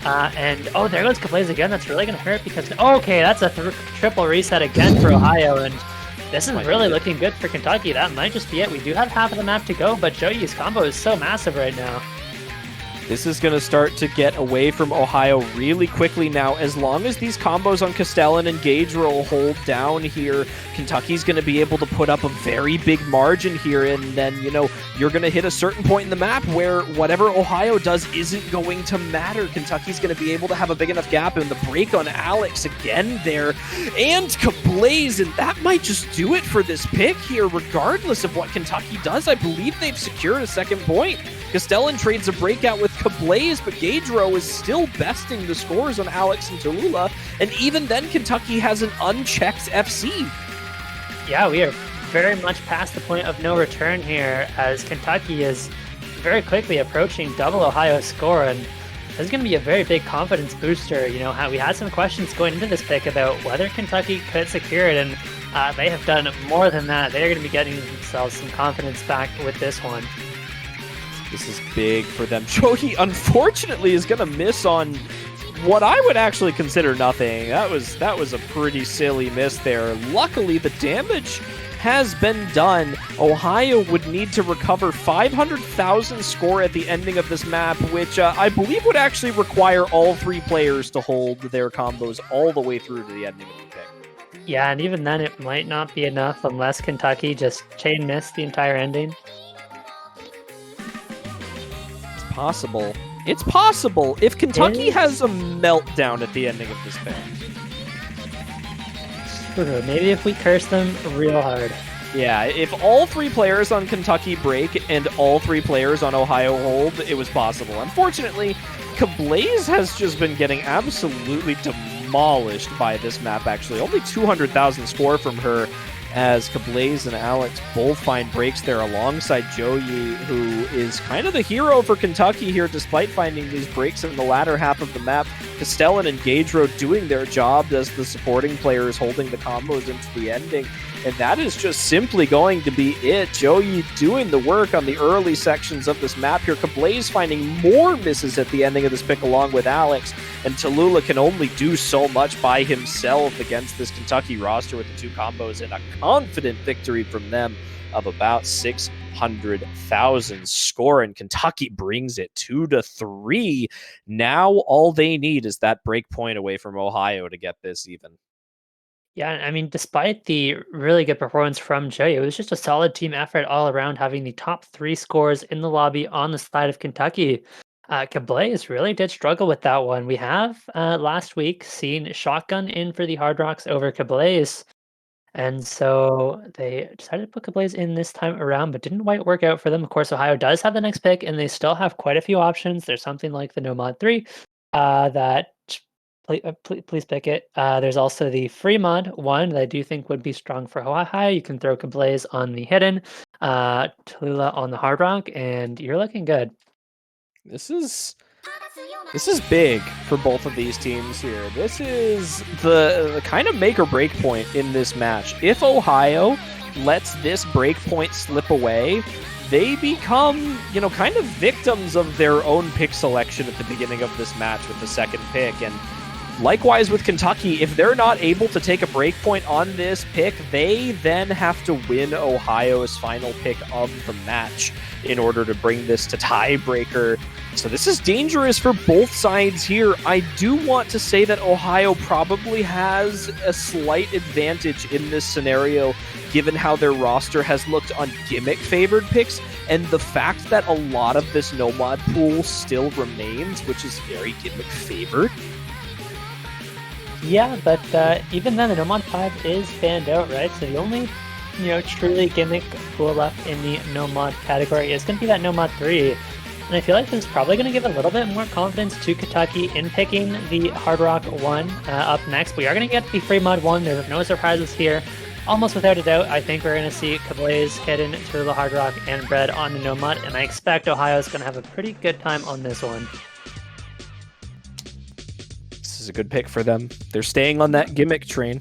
And, oh, there goes Kablaze again. That's really going to hurt because, okay, that's a triple reset again for Ohio, and this is really looking good for Kentucky. That might just be it. We do have half of the map to go, but Joey's combo is so massive right now. This is going to start to get away from Ohio really quickly now. As long as these combos on Castellan and Gaedro hold down here, Kentucky's going to be able to put up a very big margin here, and then, you know, you're going to hit a certain point in the map where whatever Ohio does isn't going to matter. Kentucky's going to be able to have a big enough gap, and the break on Alex again there, and Kablaze, and that might just do it for this pick here, regardless of what Kentucky does. I believe they've secured a second point. Castellan trades a breakout with Kablaze, but Gaedro is still besting the scores on Alex and Tallulah, and even then Kentucky has an unchecked FC. Yeah, we are very much past the point of no return here, as Kentucky is very quickly approaching double Ohio's score, and this is going to be a very big confidence booster. You know, we had some questions going into this pick about whether Kentucky could secure it, and they have done more than that. They're going to be getting themselves some confidence back with this one. This is big for them. Joey, unfortunately, is going to miss on what I would actually consider nothing. That was a pretty silly miss there. Luckily, the damage has been done. Ohio would need to recover 500,000 score at the ending of this map, which I believe would actually require all three players to hold their combos all the way through to the ending of the pick. Yeah, and even then it might not be enough unless Kentucky just chain missed the entire ending. Possible. It's possible if Kentucky has a meltdown at the ending of this pick. Maybe if we curse them real hard. Yeah, if all three players on Kentucky break and all three players on Ohio hold, it was possible. Unfortunately, Kablaze has just been getting absolutely demolished by this map, actually. Only 200,000 score from her, as Kablaze and Alex both find breaks there alongside Joey, who is kind of the hero for Kentucky here, despite finding these breaks in the latter half of the map. Castellan and Gaedro doing their job as the supporting players holding the combos into the ending. And that is just simply going to be it. Joey doing the work on the early sections of this map here. Kablaze finding more misses at the ending of this pick along with Alex. And Tallulah can only do so much by himself against this Kentucky roster with the two combos, and a confident victory from them of about 600,000 score. And Kentucky brings it 2-3. Now all they need is that break point away from Ohio to get this even. Yeah, I mean, despite the really good performance from Joey, it was just a solid team effort all around, having the top three scores in the lobby on the side of Kentucky. Kablaze really did struggle with that one. We have last week seen Shotgun in for the Hard Rocks over Kablaze, and so they decided to put Kablaze in this time around, but didn't quite work out for them. Of course, Ohio does have the next pick, and they still have quite a few options. There's something like the No Mod 3 that... Please pick it. There's also the free mod 1 that I do think would be strong for Ohio. You can throw Kablaze on the hidden, Tallulah on the hard rock, and you're looking good. This is big for both of these teams here. This is the kind of make or break point in this match. If Ohio lets this break point slip away, they become, you know, kind of victims of their own pick selection at the beginning of this match with the second pick. And likewise with Kentucky, if they're not able to take a break point on this pick, they then have to win Ohio's final pick of the match in order to bring this to tiebreaker. So this is dangerous for both sides here. I do want to say that Ohio probably has a slight advantage in this scenario, given how their roster has looked on gimmick-favored picks, and the fact that a lot of this no-mod pool still remains, which is very gimmick-favored. Yeah, but even then, the No Mod 5 is fanned out, right? So the only, truly gimmick pool left in the No Mod category is going to be that No Mod 3. And I feel like this is probably going to give a little bit more confidence to Kentucky in picking the Hard Rock 1 up next. We are going to get the Free Mod 1. There's no surprises here. Almost without a doubt, I think we're going to see Kablaze, Hidden, Tallulah, Hard Rock, and Bread on the Nomad, and I expect Ohio is going to have a pretty good time on this one. This is a good pick for them. They're staying on that gimmick train.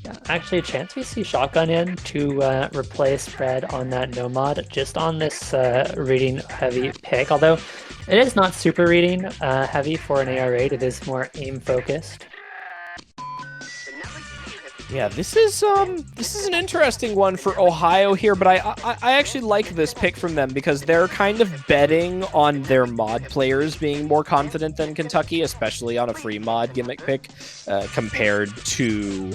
Yeah, actually, a chance we see Shotgun in to replace Bread on that Nomad, just on this reading heavy pick, although it is not super reading heavy for an AR8, it is more aim focused. Yeah, this is an interesting one for Ohio here, but I actually like this pick from them because they're kind of betting on their mod players being more confident than Kentucky, especially on a free mod gimmick pick compared to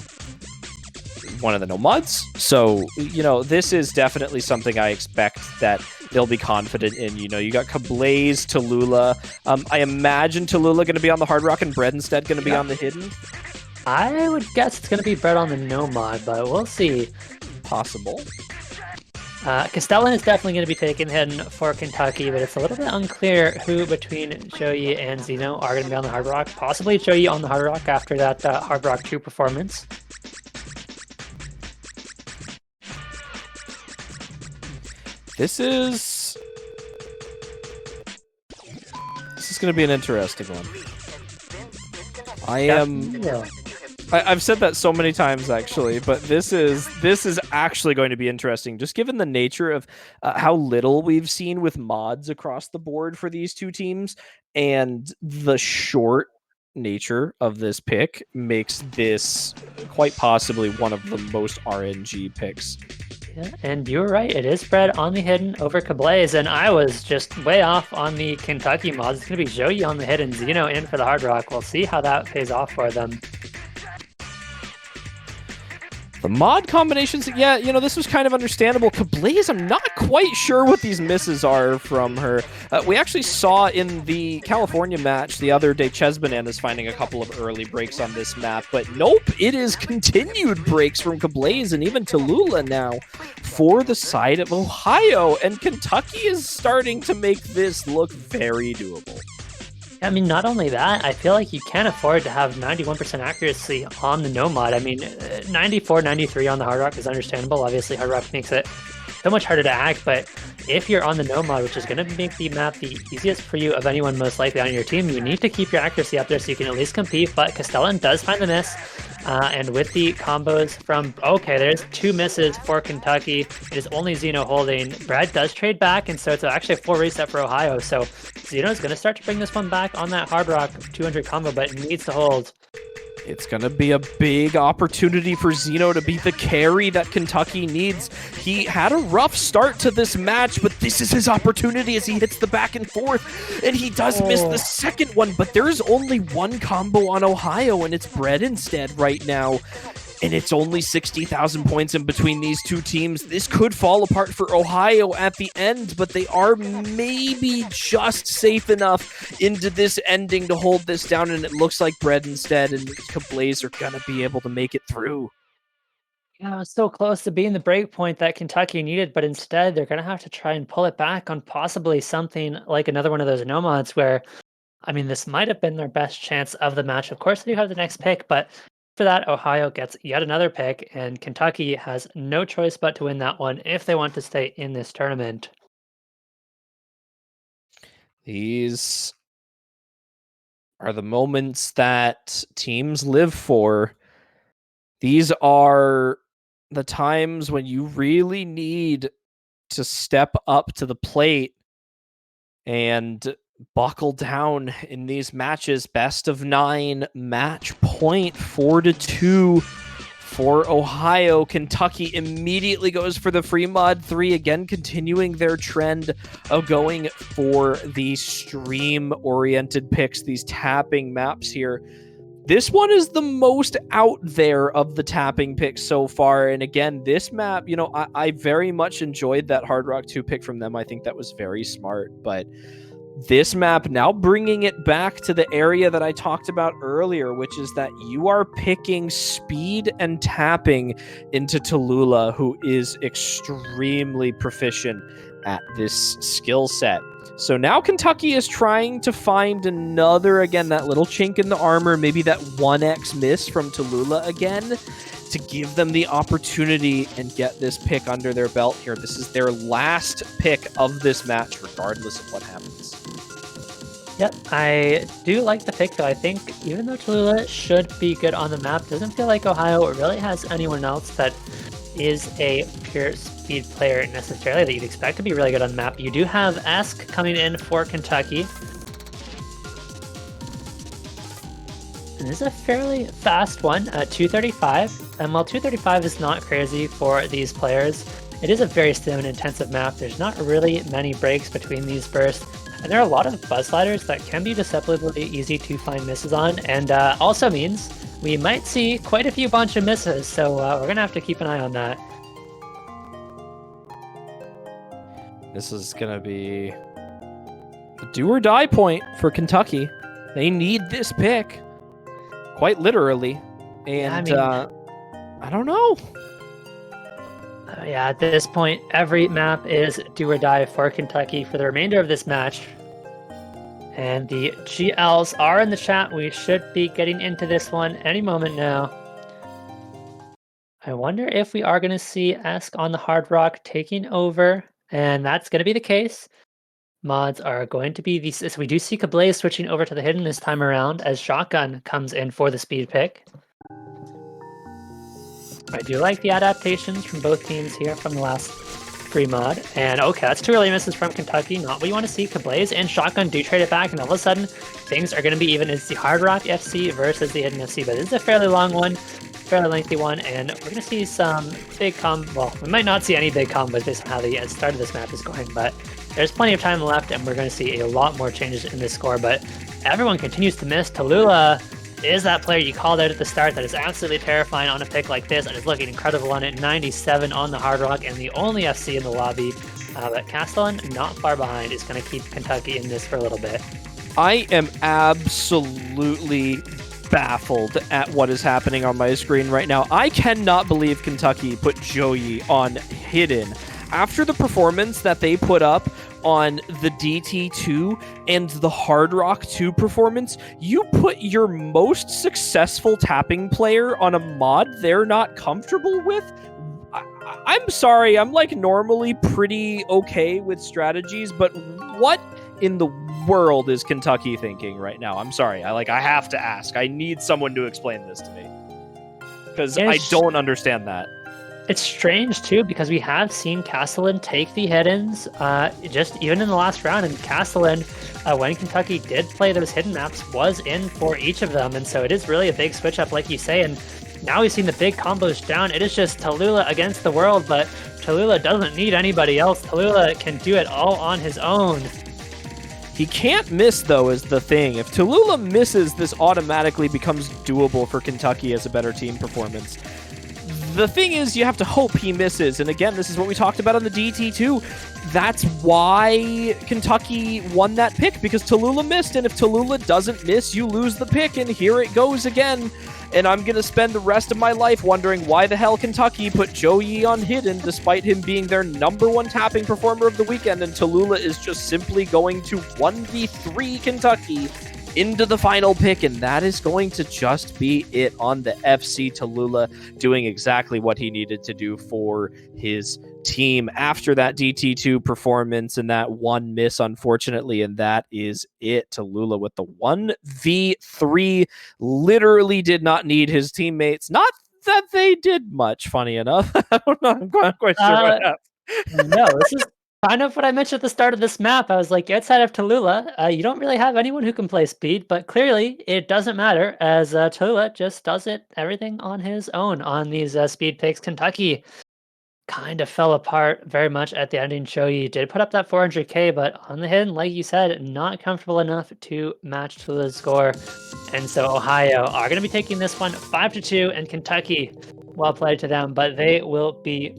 one of the no mods. So, you know, this is definitely something I expect that they'll be confident in. You know, you got Kablaze, Tallulah. I imagine Tallulah going to be on the Hard Rock and Bread instead going to be on the Hidden. I would guess it's going to be Bread on the Nomad, but we'll see. Possible. Castellan is definitely going to be taken Hidden for Kentucky, but it's a little bit unclear who between Joey and Zeno are going to be on the Hard Rock. Possibly Joey on the Hard Rock after that Hard Rock 2 performance. This is going to be an interesting one. I've said that so many times actually, but this is actually going to be interesting, just given the nature of how little we've seen with mods across the board for these two teams, and the short nature of this pick makes this quite possibly one of the most RNG picks. Yeah, and you were right. It is Bread on the Hidden over Kablaze, and I was just way off on the Kentucky mods. It's going to be Joey on the Hidden, Zeno in for the Hard Rock. We'll see how that pays off for them. The mod combinations, yeah, you know, this was kind of understandable. Kablaze, I'm not quite sure what these misses are from her. We actually saw in the California match the other day, Ches Bananas finding a couple of early breaks on this map, but nope, it is continued breaks from Kablaze and even Tallulah now for the side of Ohio, and Kentucky is starting to make this look very doable. I mean, not only that, I feel like you can't afford to have 91% accuracy on the Nomad. I mean, 94, 93 on the Hard Rock is understandable. Obviously, Hard Rock makes it so much harder to hack, but if you're on the Nomad, which is going to make the map the easiest for you of anyone most likely on your team, you need to keep your accuracy up there so you can at least compete, but Castellan does find the miss, and with the combos from, okay, there's two misses for Kentucky. It is only Zeno holding. Brad does trade back, and so it's actually a full reset for Ohio, so Zeno's going to start to bring this one back on that Hard Rock 200 combo, but it needs to hold. It's going to be a big opportunity for Zeno to be the carry that Kentucky needs. He had a rough start to this match, but this is his opportunity as he hits the back and forth, and he does miss the second one, but there is only one combo on Ohio, and it's Bread instead right now. And it's only 60,000 points in between these two teams. This could fall apart for Ohio at the end, but they are maybe just safe enough into this ending to hold this down, and it looks like Bread instead and Kablaze are going to be able to make it through. Yeah, it was so close to being the break point that Kentucky needed, but instead they're going to have to try and pull it back on possibly something like another one of those Nomads where, I mean, this might have been their best chance of the match. Of course, they do have the next pick, but for that, Ohio gets yet another pick, and Kentucky has no choice but to win that one if they want to stay in this tournament. These are the moments that teams live for. These are the times when you really need to step up to the plate and buckle down in these matches. Best of 9 match point, 4-2 for Ohio. Kentucky immediately goes for the free mod 3, again continuing their trend of going for the stream oriented picks, these tapping maps here. This one is the most out there of the tapping picks so far. And again, this map, you know, I very much enjoyed that Hard Rock 2 pick from them. I think that was very smart. But this map, now bringing it back to the area that I talked about earlier, which is that you are picking speed and tapping into Tallulah, who is extremely proficient at this skill set. So now Kentucky is trying to find another, again, that little chink in the armor, maybe that 1x miss from Tallulah again, to give them the opportunity and get this pick under their belt here. This is their last pick of this match, regardless of what happens. Yep, I do like the pick, though. I think even though Tallulah should be good on the map, doesn't feel like Ohio really has anyone else that is a pure speed player necessarily that you'd expect to be really good on the map. You do have Esk coming in for Kentucky. And this is a fairly fast one, 235. And while 235 is not crazy for these players, it is a very stamina-intensive map. There's not really many breaks between these bursts. And there are a lot of buzz sliders that can be deceptively easy to find misses on, and also means we might see quite a few bunch of misses, so we're going to have to keep an eye on that. This is going to be the do-or-die point for Kentucky. They need this pick, quite literally, and I don't know. Yeah, at this point, every map is do or die for Kentucky for the remainder of this match. And the GLs are in the chat. We should be getting into this one any moment now. I wonder if we are going to see Esk on the Hard Rock taking over, and that's going to be the case. Mods are going to be these. So we do see Kablaze switching over to the Hidden this time around as Shotgun comes in for the speed pick. I do like the adaptations from both teams here from the last free mod. And okay, that's 2 early misses from Kentucky. Not what you want to see. Kablaze and Shotgun do trade it back, and all of a sudden, things are going to be even. It's the Hard Rock FC versus the Hidden FC, but this is a fairly long one, fairly lengthy one, and we're going to see some big well, we might not see any big combos based on how the start of this map is going, but there's plenty of time left, and we're going to see a lot more changes in this score, but everyone continues to miss. Tallulah is that player you called out at the start that is absolutely terrifying on a pick like this and is looking incredible on it. 97 on the Hard Rock and the only FC in the lobby. But Castellan, not far behind, is going to keep Kentucky in this for a little bit. I am absolutely baffled at what is happening on my screen right now. I cannot believe Kentucky put Joey on Hidden. After the performance that they put up on the DT2 and the Hard Rock 2 performance, you put your most successful tapping player on a mod they're not comfortable with? I'm sorry, I'm like normally pretty okay with strategies, but what in the world is Kentucky thinking right now? I'm sorry, I have to ask. I need someone to explain this to me, because I don't understand that. It's strange, too, because we have seen Castellan take the Hiddens just even in the last round. And Castellan, when Kentucky did play those Hidden maps, was in for each of them. And so it is really a big switch up, like you say. And now we've seen the big combos down. It is just Tallulah against the world, but Tallulah doesn't need anybody else. Tallulah can do it all on his own. He can't miss, though, is the thing. If Tallulah misses, this automatically becomes doable for Kentucky as a better team performance. The thing is, you have to hope he misses, and again, this is what we talked about on the DT2. That's why Kentucky won that pick, because Tallulah missed, and if Tallulah doesn't miss, you lose the pick, and here it goes again. And I'm going to spend the rest of my life wondering why the hell Kentucky put Joey on Hidden, despite him being their #1 tapping performer of the weekend, and Tallulah is just simply going to 1v3 Kentucky into the final pick, and that is going to just be it on the FC. Tallulah doing exactly what he needed to do for his team after that DT2 performance and that one miss, unfortunately, and that is it. Tallulah with the 1v3 literally did not need his teammates. Not that they did much, funny enough. I don't know. I'm not quite sure what happened. No, this is kind of what I mentioned at the start of this map. I was like, outside of Tallulah, you don't really have anyone who can play speed, but clearly it doesn't matter, as Tallulah just does everything on his own on these speed picks. Kentucky kind of fell apart very much at the ending show. You did put up that 400k, but on the Hidden, like you said, not comfortable enough to match Tallulah's score. And so Ohio are going to be taking this one 5-2, and Kentucky, well played to them, but they will be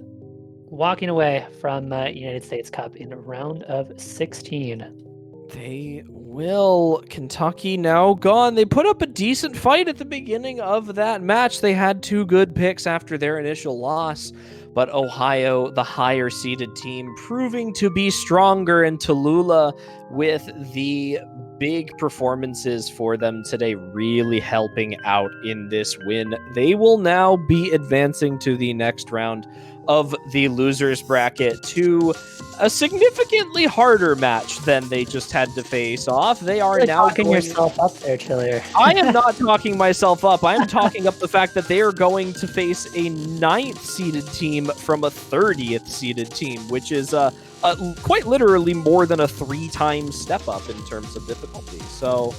walking away from United States Cup in round of 16. They will. Kentucky now gone. They put up a decent fight at the beginning of that match. They had two good picks after their initial loss, but Ohio, the higher seeded team, proving to be stronger, and Tallulah with the big performances for them today, really helping out in this win. They will now be advancing to the next round of the losers bracket to a significantly harder match than they just had to face off. They are now talking yourself up there, Chillier. I am not talking myself up. I am talking up the fact that they are going to face a 9th seeded team from a 30th seeded team, which is quite literally more than a 3-time step up in terms of difficulty. So,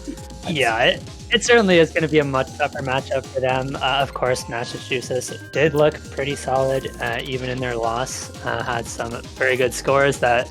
yeah, it certainly is going to be a much tougher matchup for them. Of course, Massachusetts did look pretty solid, even in their loss. Had some very good scores that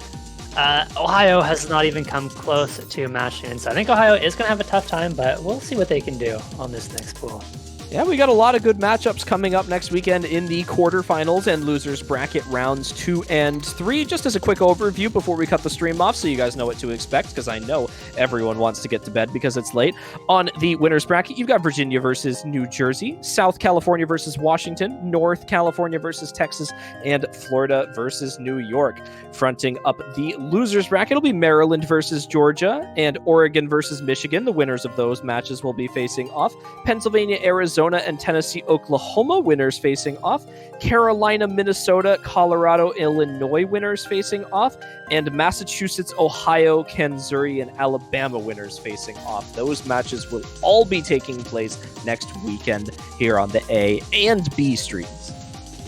Ohio has not even come close to matching. So I think Ohio is going to have a tough time, but we'll see what they can do on this next pool. Yeah, we got a lot of good matchups coming up next weekend in the quarterfinals and losers bracket rounds 2 and 3. Just as a quick overview before we cut the stream off so you guys know what to expect, because I know everyone wants to get to bed because it's late. On the winners bracket, you've got Virginia versus New Jersey, South California versus Washington, North California versus Texas, and Florida versus New York. Fronting up the losers bracket will be Maryland versus Georgia and Oregon versus Michigan. The winners of those matches will be facing off. Pennsylvania, Arizona, and Tennessee, Oklahoma winners facing off. Carolina, Minnesota, Colorado, Illinois winners facing off. And Massachusetts, Ohio, Missouri, and Alabama winners facing off. Those matches will all be taking place next weekend here on the A and B streams.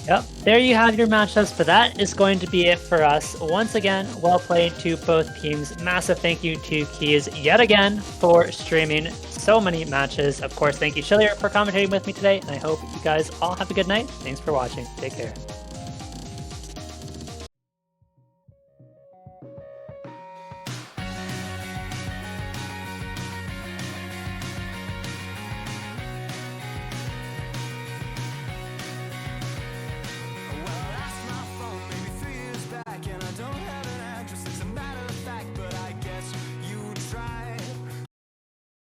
Yep, there you have your matchups, but that is going to be it for us. Once again, well played to both teams. Massive thank you to Keys yet again for streaming so many matches. Of course, thank you, Chillier, for commentating with me today, and I hope you guys all have a good night. Thanks for watching. Take care.